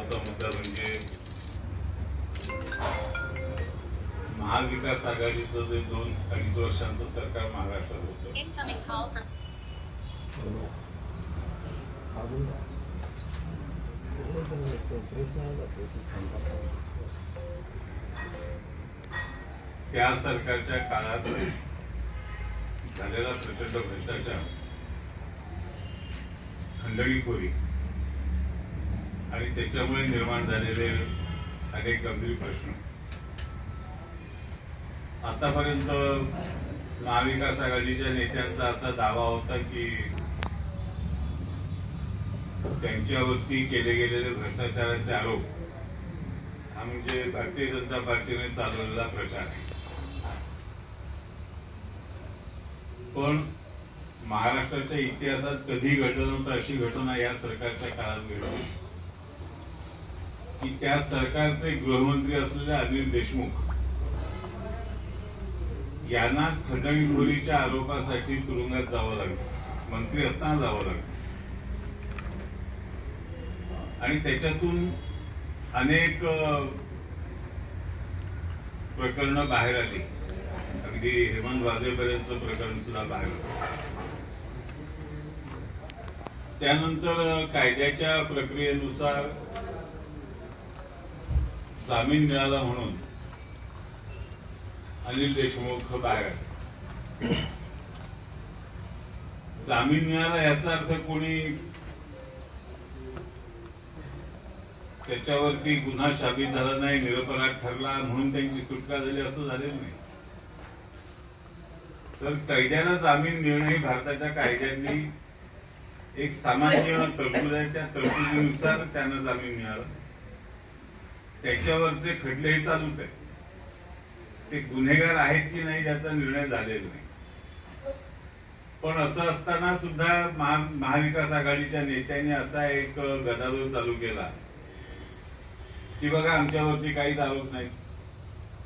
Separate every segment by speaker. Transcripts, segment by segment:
Speaker 1: महत्वाचा मुद्दा म्हणजे महाविकास आघाडीचं जे 2-2.5 वर्षांचं सरकार महाराष्ट्रात होतं, त्या सरकारच्या काळात झालेला प्रचंड भ्रष्टाचार, खंडणीखोरी आणि त्याच्यामुळे निर्माण झालेले अनेक गंभीर प्रश्न, आतापर्यंत महाविकास आघाडीच्या नेत्यांचा असा दावा होता की त्यांच्यावरती केले गेलेले भ्रष्टाचाराचे आरोप हा म्हणजे भारतीय जनता पार्टीने चालवलेला प्रचार आहे. पण महाराष्ट्राच्या इतिहासात कधी घडलं नव्हतं अशी घटना या सरकारच्या काळात घडली की त्या सरकारचे गृहमंत्री असलेले अनिल देशमुख यांनाच खंडणीखोरीच्या आरोपासाठी तुरुंगात जावं लागलं, मंत्री असताना जावं लागलं. आणि त्याच्यातून अनेक प्रकरणं बाहेर आली, अगदी हेमंत वाजेपर्यंत प्रकरण सुद्धा बाहेर आलं. त्यानंतर कायद्याच्या प्रक्रियेनुसार जामीन मिळाला म्हणून अनिल देशमुख बाहेर आले. जामीन मिळाला याचा अर्थ कोणी त्याच्यावरती गुन्हा साबित झाला नाही, निरपराध ठरला म्हणून त्यांची सुटका झाली असं झालेलं नाही. तर कैद्याला जामीन मिळणं ही भारताच्या कायद्यांनी एक सामान्य तरतूद आहे, त्या तरतुदीनुसार त्यांना जामीन मिळाला. त्याच्यावरचे खटलेही चालूच आहे. ते गुन्हेगार आहेत की नाही याचा निर्णय झालेला नाही. पण असं असताना सुद्धा महाविकास आघाडीच्या नेत्यांनी असा एक गदारोळ चालू केला की बघा आमच्यावरती काहीच आरोप नाही,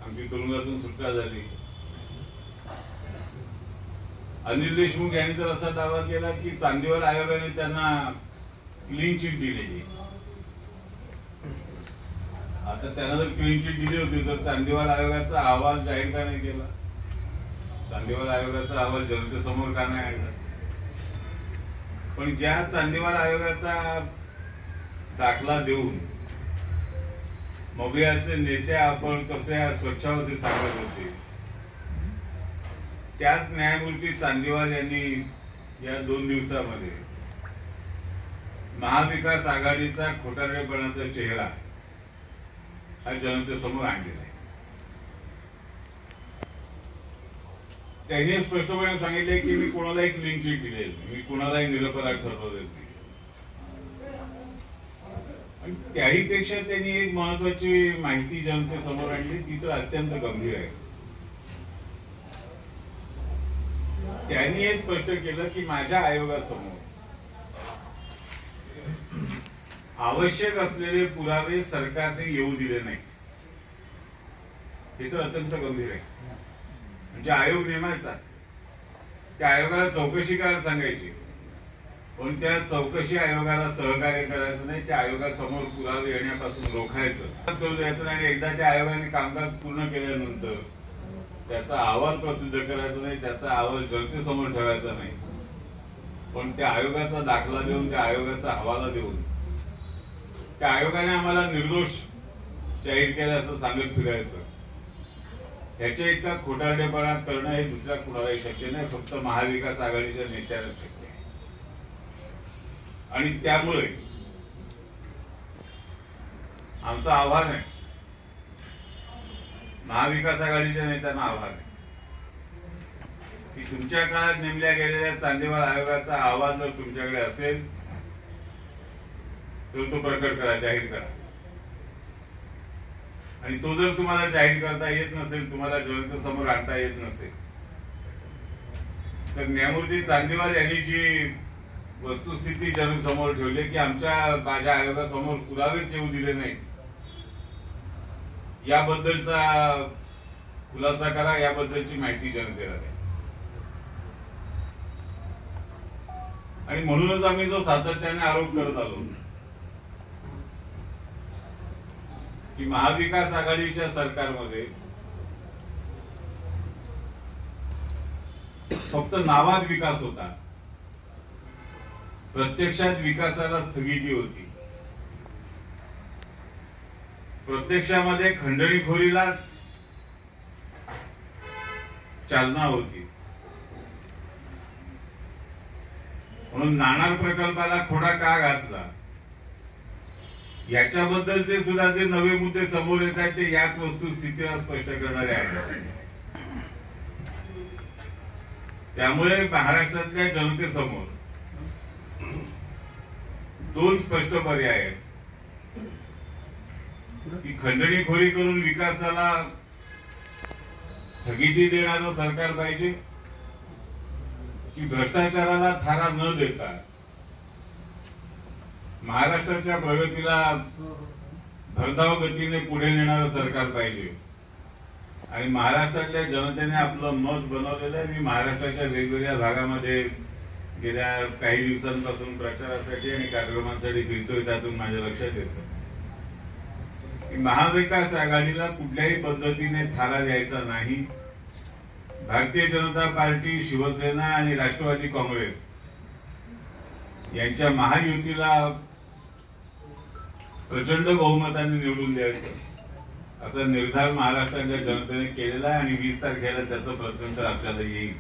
Speaker 1: आमची तुरुंगातून सुटका झाली. अनिल देशमुख यांनी तर असा दावा केला की चांदीवाल आयोगाने त्यांना क्लीन चिट दिलेली. आता त्यांना जर क्लीन चिट दिली होती तर चांदीवाल आयोगाचा अहवाल जाहीर का नाही केला, चांदीवाल आयोगाचा अहवाल जनतेसमोर का नाही आणला. पण ज्या चांदीवाल आयोगाचा दाखला देऊन मवियाचे नेते आपण कसे स्वच्छावती सांगत होते, त्याच न्यायमूर्ती चांदीवाल यांनी या 2 दिवसामध्ये महाविकास आघाडीचा खोटारडेपणाचा चेहरा हा जनतेसमोर आणलेला आहे. त्यांनी स्पष्टपणे सांगितले की मी कोणालाही क्लीन चिट दिलेली नाही, मी कोणालाही निरपराध ठरवलेलं नाही. आणि त्याही पेक्षा त्यांनी एक महत्वाची माहिती जनतेसमोर आणली, ती तर अत्यंत गंभीर आहे. त्यांनी हे स्पष्ट केलं की माझ्या आयोगासमोर आवश्यक असलेले पुरावे सरकारने येऊ दिले नाही. हे तर अत्यंत गंभीर आहे. म्हणजे आयोग नेमायचा, त्या आयोगाला चौकशी करायला सांगायची, पण त्या चौकशी आयोगाला सहकार्य करायचं नाही, त्या आयोगासमोर पुरावे येण्यापासून रोखायचं, करू द्यायचं नाही. एकदा त्या आयोगाने कामकाज पूर्ण केल्यानंतर त्याचा अहवाल प्रसिद्ध करायचा नाही, त्याचा अहवाल जनतेसमोर ठेवायचा नाही, पण त्या आयोगाचा दाखला देऊन, त्या आयोगाचा हवाला देऊन त्या आयोगाने आम्हाला निर्दोष जाहीर केलं असं सांगत फिरायचं. ह्याच्या इतका खोटारडेपणा करणं हे दुसऱ्या कुणालाही शक्य नाही, फक्त महाविकास आघाडीच्या नेत्याला शक्य आहे. आणि त्यामुळे आमचं आव्हान आहे, महाविकास आघाडीच्या नेत्यांना आव्हान आहे की तुमच्या काळात नेमल्या गेलेल्या चांदीवाल आयोगाचा अहवाल जर तुमच्याकडे असेल तर तो प्रकट करा, जाहीर करा. आणि तो जर तुम्हाला जाहीर करता येत नसेल, तुम्हाला जनतेसमोर आणता येत नसेल, तर न्यायमूर्ती चांदीवाल यांनी जी वस्तुस्थिती जनतेसमोर ठेवली की माझ्या आयोगासमोर पुरावेच येऊ दिले नाही, याबद्दलचा खुलासा करा, याबद्दलची माहिती जनतेला द्या. आणि म्हणूनच आम्ही जो सातत्याने आरोप करत आलो की महाविकास आघाडीच्या सरकारमध्ये फक्त नावात विकास होता, प्रत्यक्षात विकासाला स्थगिती होती. प्रत्यक्षामध्ये खंडणीखोरीलाच चालना होती. म्हणून नाणार प्रकल्पाला खोडा का घातला याच्याबद्दलचे सुद्धा जे नवे मुद्दे समोर येत आहेत ते याच वस्तुस्थितीला स्पष्ट करणारे आहेत. त्यामुळे महाराष्ट्रातल्या जनतेसमोर दोन स्पष्ट पर्याय आहेत की खंडणीखोरी करून विकासाला स्थगिती देणारं सरकार पाहिजे, की भ्रष्टाचाराला थारा न देता महाराष्ट्राच्या प्रगतीला भरधाव गतीने पुढे नेणारं सरकार पाहिजे. आणि महाराष्ट्रातल्या जनतेने आपलं मत बनवलेलं आहे. मी महाराष्ट्राच्या वेगवेगळ्या भागामध्ये गेल्या काही दिवसांपासून प्रचारासाठी आणि कार्यक्रमांसाठी फिरतोय. त्यातून माझ्या लक्षात येतं की महाविकास आघाडीला कुठल्याही पद्धतीने थारा द्यायचा नाही. भारतीय जनता पार्टी, शिवसेना आणि राष्ट्रवादी काँग्रेस यांच्या महायुतीला प्रचंड बहुमताने निवडून द्यायचं असा निर्धार महाराष्ट्राच्या जनतेने केलेला आहे आणि 20 तारखेला त्याचं प्रत्यंतर आपल्याला येईल.